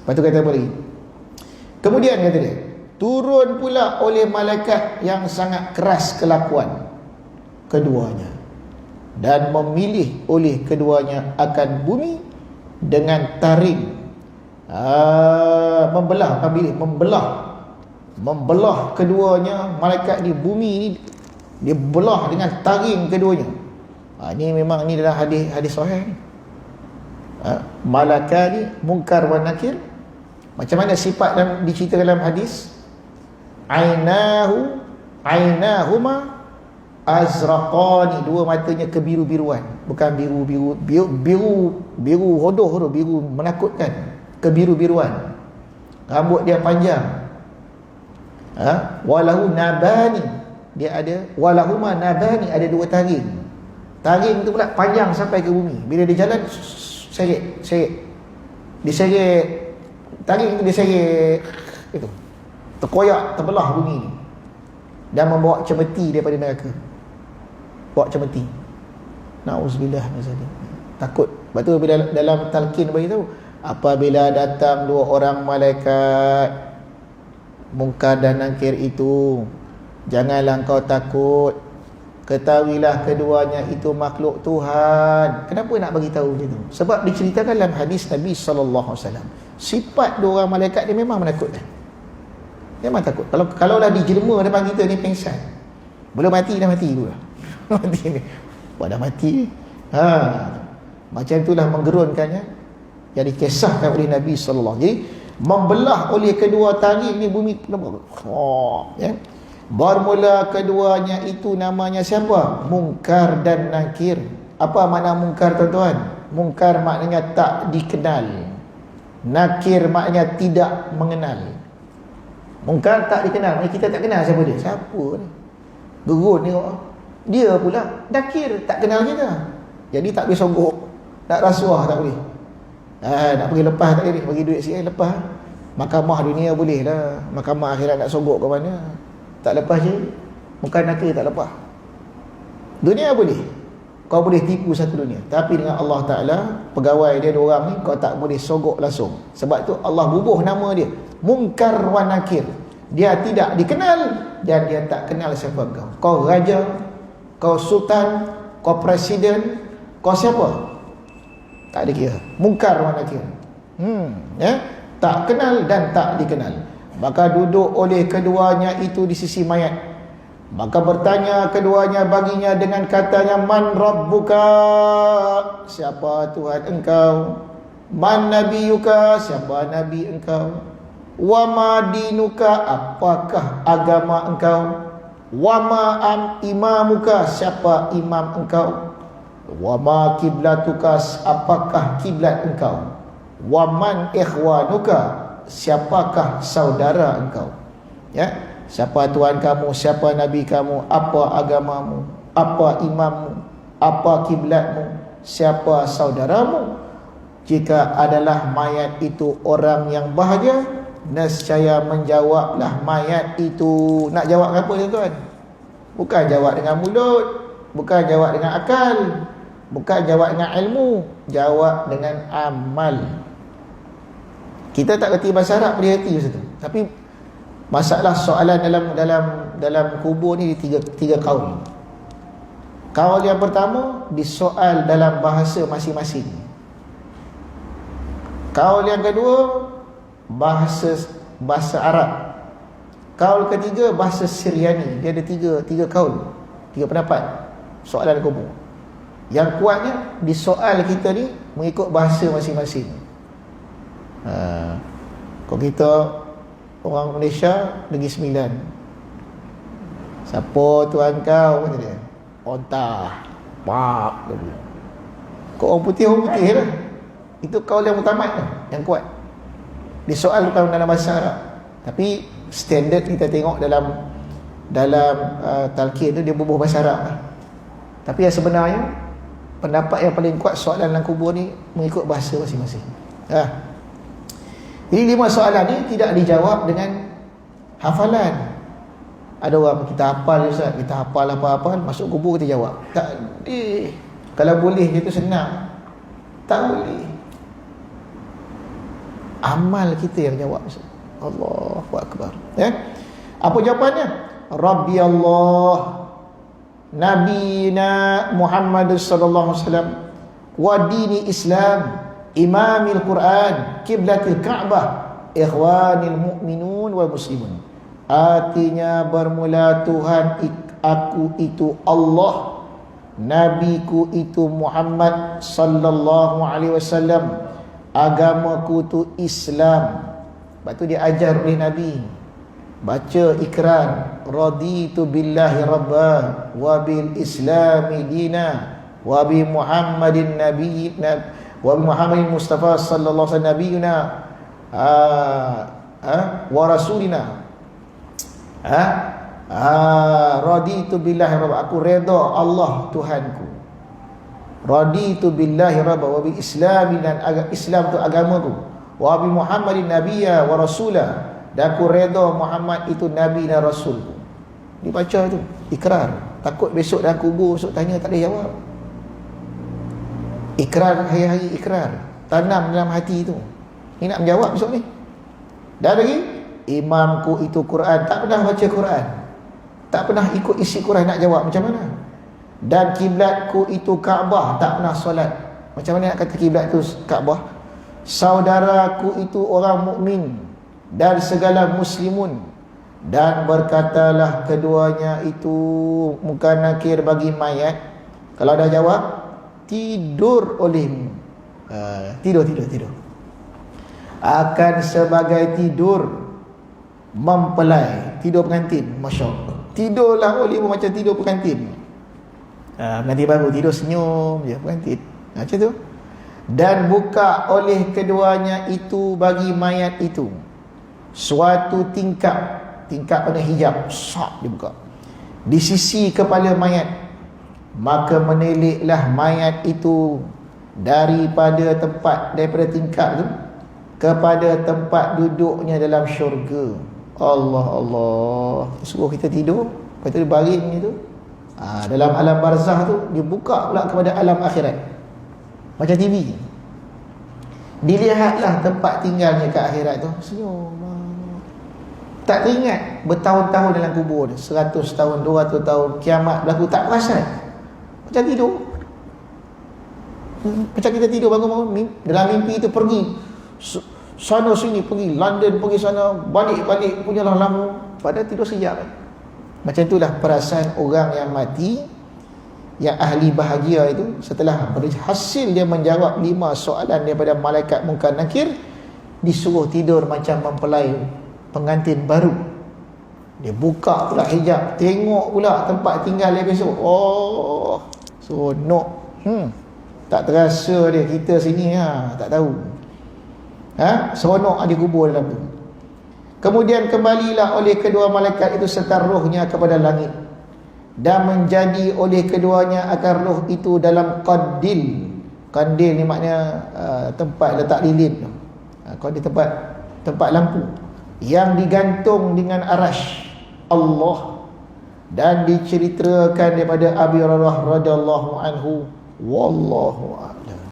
Lepas tu kata apa lagi? Kemudian kata dia, turun pula oleh malaikat yang sangat keras kelakuan keduanya, dan memilih oleh keduanya akan bumi dengan taring, membelah keduanya. Malaikat di bumi ni dia belah dengan taring keduanya. Ni memang ni dalam hadis sahih ni. Malaikat ni Munkar wa Nakir. Macam mana sifat diceritakan dalam hadis? Ainahuma azraqani, dua matanya kebiru-biruan, bukan biru hodoh, biru menakutkan, kebiru-biruan. Rambut dia panjang. Walahu nabani, dia ada walahuma nabani, ada dua taring. Taring tu pula panjang sampai ke bumi. Bila dia jalan seret. Diseret. Taring tu diseret itu. Terkoyak, terbelah bumi ni. Dan membawa cemeti daripada neraka. Bawa cemeti. Na'udzubillah min zalik. Takut. Sebab tu bila dalam talqin bagi tahu, apabila datang dua orang malaikat Munkar dan Nakir itu, janganlah kau takut. Ketahuilah keduanya itu makhluk Tuhan. Kenapa nak bagi tahu macam tu? Sebab diceritakan dalam hadis Nabi SAW, sifat dua orang malaikat dia memang menakutkan. Memang takut. Kalaulah dijelma depan kita ni pengsan. Belum mati dah mati dulu. Mati ni. Dah mati. Macam itulah menggerunkannya yang dikisahkan oleh Nabi SAW. Jadi membelah oleh kedua taring ni bumi. Ya. Bermula keduanya itu namanya siapa? Munkar dan Nakir. Apa makna munkar, tuan-tuan? Munkar maknanya tak dikenal. Nakir maknanya tidak mengenal. Munkar tak dikenal, kita tak kenal siapa dia. Siapa ni? Gerun ni orang. Dia pula Nakir, tak kenal kita. Jadi tak boleh sogok, tak rasuah tak boleh. Nak pergi lepas tak boleh, bagi duit sikit lepas. Mahkamah dunia boleh lah, mahkamah akhirat nak sogok ke mana? Tak lepas je. Bukan Nakir tak lepas. Dunia boleh, kau boleh tipu satu dunia. Tapi dengan Allah Ta'ala, pegawai dia dua orang ni, kau tak boleh sogok langsung. Sebab tu Allah bubuh nama dia Munkar wa Nakir. Dia tidak dikenal dan dia tak kenal siapa kau. Kau raja, kau sultan, kau presiden, kau siapa? Tak ada kira. Munkar wa Nakir. Tak kenal dan tak dikenal. Maka duduk oleh keduanya itu di sisi mayat. Maka bertanya keduanya baginya dengan katanya, Man Rabbuka, siapa Tuhan engkau? Man Nabiyuka, siapa Nabi engkau? Wa ma dinuka, apakah agama engkau? Wa ma imamuka, siapa imam engkau? Wa ma kiblatuka, apakah kiblat engkau? Wa man ikhwanuka, siapakah saudara engkau? Ya, siapa Tuhan kamu, siapa Nabi kamu, apa agamamu, apa imammu, apa kiblatmu, siapa saudaramu? Jika adalah mayat itu orang yang bahagia, nescaya menjawablah mayat itu. Nak jawab apa tuan? Bukan jawab dengan mulut, bukan jawab dengan akal, bukan jawab dengan ilmu, jawab dengan amal. Kita tak kerti bahasa Arab, boleh kerti macam tu. Tapi masalah soalan dalam kubur ni tiga kaul. Kaul yang pertama disoal dalam bahasa masing-masing. Kaul yang kedua bahasa Arab. Kaul ketiga bahasa Syriani. Dia ada tiga kaul, tiga pendapat soalan kubur. Yang kuatnya disoal kita ni mengikut bahasa masing-masing. Kalau kita orang Malaysia, Negeri Sembilan, siapa Tuhan kau? Kata dia, Ontah Pak. Kau orang putih lah. Itu kaul yang utama tu, yang kuat. Disoal bukan dalam bahasa Arab, tapi standard kita tengok dalam talqin tu dia bubuh bahasa Arab. Tapi yang sebenarnya pendapat yang paling kuat soalan dalam kubur ni mengikut bahasa masing-masing. Jadi 5 soalan ni tidak dijawab dengan hafalan. Ada orang kita hafal Ustaz, kita hafal apa-apa, masuk kubur kita jawab. Tak boleh. Kalau boleh itu senang. Tak boleh. amal kita yang jawab. Allahu akbar. Apa jawapannya? Rabbi Allah, Nabina Muhammad sallallahu alaihi wasallam, wa dini Islam, imamil Quran, kiblatil Ka'bah, ikhwanil mu'minun wal muslimun. Artinya bermula Tuhan aku itu Allah, nabiku itu Muhammad sallallahu alaihi wasallam, agamaku tu Islam. Sebab tu dia ajar oleh Nabi. Baca ikrar, raditu billahi rabba wa bil islami dina wa bi Muhammadin nabiyina wa bi Muhammadin Mustafa sallallahu alaihi wasallam nabiyuna wa rasulina. Raditu billahi rabba, aku redha Allah Tuhanku. Raditu billahi rabba wa bi islami, dan Islam tu agamaku, wa bi Muhammadin nabiyya wa rasula, dan aku redha Muhammad itu nabi dan rasulku. Dibaca tu ikrar. Takut besok dalam kubur besok tanya tak ada jawab. Ikrar hari-hari, ikrar tanam dalam hati tu. Ni nak menjawab besok ni. Dan lagi, imamku itu Quran, tak pernah baca Quran, tak pernah ikut isi Quran, nak jawab macam mana? Dan kiblatku itu Kaabah, tak pernah solat, macam mana nak kata kiblat tu Kaabah? Saudaraku itu orang mukmin dan segala muslimun, dan berkatalah keduanya itu muka nakir bagi mayat. Kalau dah jawab, tidur olehmu. Tidur akan sebagai tidur mempelai, tidur pengantin. Masya Allah, tidurlah olehmu macam tidur pengantin. Pengantin baru tidur senyum je pengantin, macam tu. Dan buka oleh keduanya itu bagi mayat itu suatu tingkap pada hijab, sak dibuka di sisi kepala mayat, maka meneleklah mayat itu daripada tingkap tu kepada tempat duduknya dalam syurga. Allah, suruh kita tidur, lepas tu dia baring gitu. Dalam alam barzah tu dia buka pula kepada alam akhirat, macam TV. Dilihatlah tempat tinggalnya ke akhirat tu, senyum. Tak teringat bertahun-tahun dalam kubur dia, 100 tahun, 200 tahun, kiamat berlaku, tak perasan. Macam tidur. Macam kita tidur bangun-bangun, dalam mimpi tu pergi sana sini, pergi London, pergi sana, balik punyalah lama, padahal tidur sejak. Macam itulah perasaan orang yang mati, yang ahli bahagia itu, setelah berhasil dia menjawab 5 soalan daripada malaikat Munkar Nakir, disuruh tidur macam mempelai pengantin baru. Dia buka pula hijab, tengok pula tempat tinggal dia besok. Oh, seronok. Tak terasa dia, kita sini tak tahu. Seronok ada kubur dalam tu. Kemudian kembalilah oleh kedua malaikat itu serta rohnya kepada langit, dan menjadi oleh keduanya akan roh itu dalam qadil. Kandil ni maknanya tempat letak lilin. Qadil tempat lampu yang digantung dengan arash Allah. Dan diceritakan daripada Abi Hurairah radhiyallahu anhu, wallahu a'lam.